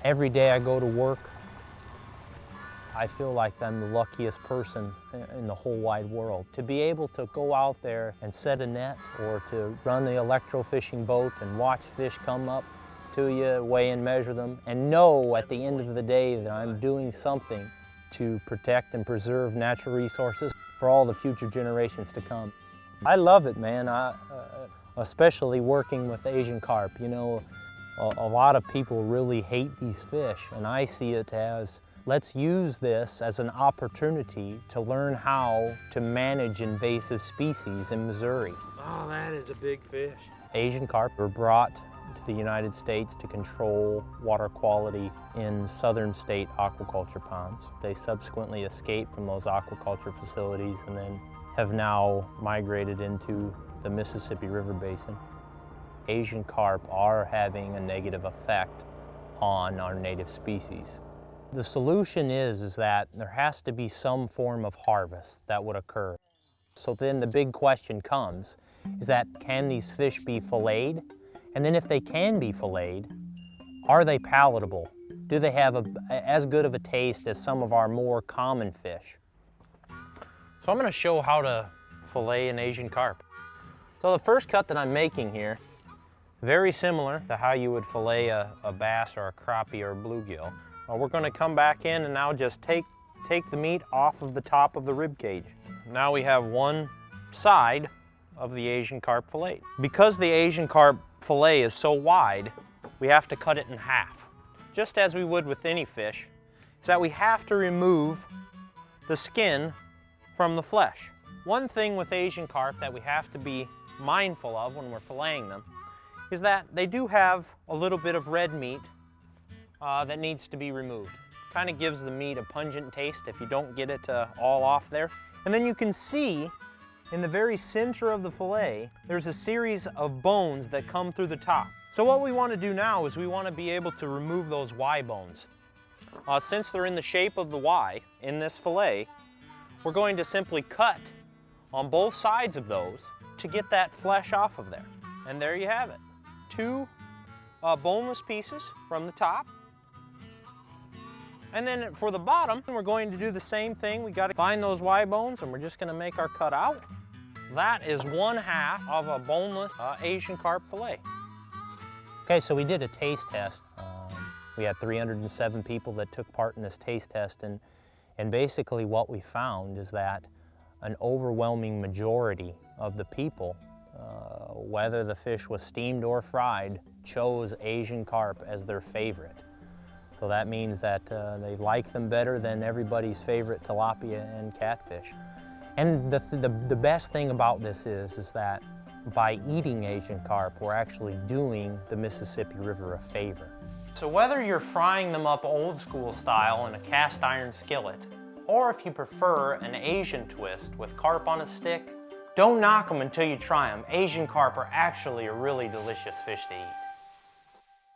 Every day I go to work, I feel like I'm the luckiest person in the whole wide world. To be able to go out there and set a net or to run the electrofishing boat and watch fish come up to you, weigh and measure them, and know at the end of the day that I'm doing something to protect and preserve natural resources for all the future generations to come. I love it, man, especially working with Asian carp. You know, a lot of people really hate these fish, and I see it as, let's use this as an opportunity to learn how to manage invasive species in Missouri. Oh, that is a big fish. Asian carp were brought to the United States to control water quality in southern state aquaculture ponds. They subsequently escaped from those aquaculture facilities and then have now migrated into the Mississippi River Basin. Asian carp are having a negative effect on our native species. The solution is that there has to be some form of harvest that would occur. So then the big question comes, is that can these fish be filleted? And then if they can be filleted, are they palatable? Do they have as good of a taste as some of our more common fish? So I'm going to show how to fillet an Asian carp. So the first cut that I'm making here, very similar to how you would fillet a bass or a crappie or a bluegill. We're going to come back in and now just take the meat off of the top of the rib cage. Now we have one side of the Asian carp fillet. Because the Asian carp fillet is so wide, we have to cut it in half. Just as we would with any fish, is that we have to remove the skin from the flesh. One thing with Asian carp that we have to be mindful of when we're filleting them is that they do have a little bit of red meat that needs to be removed. Kind of gives the meat a pungent taste if you don't get it all off there. And then you can see in the very center of the fillet, there's a series of bones that come through the top. So what we want to do now is we want to be able to remove those Y bones. Since they're in the shape of the Y in this fillet, we're going to simply cut on both sides of those to get that flesh off of there. And there you have it. Two boneless pieces from the top. And then for the bottom, we're going to do the same thing. We got to find those Y bones and we're just going to make our cut out. That is 1/2 of a boneless Asian carp fillet. Okay, so we did a taste test. We had 307 people that took part in this taste test, and basically what we found is that an overwhelming majority of the people, whether the fish was steamed or fried, chose Asian carp as their favorite. So that means that they like them better than everybody's favorite tilapia and catfish. And the best thing about this is that by eating Asian carp, we're actually doing the Mississippi River a favor. So whether you're frying them up old school style in a cast iron skillet, or if you prefer an Asian twist with carp on a stick, don't knock them until you try them. Asian carp are actually a really delicious fish to eat.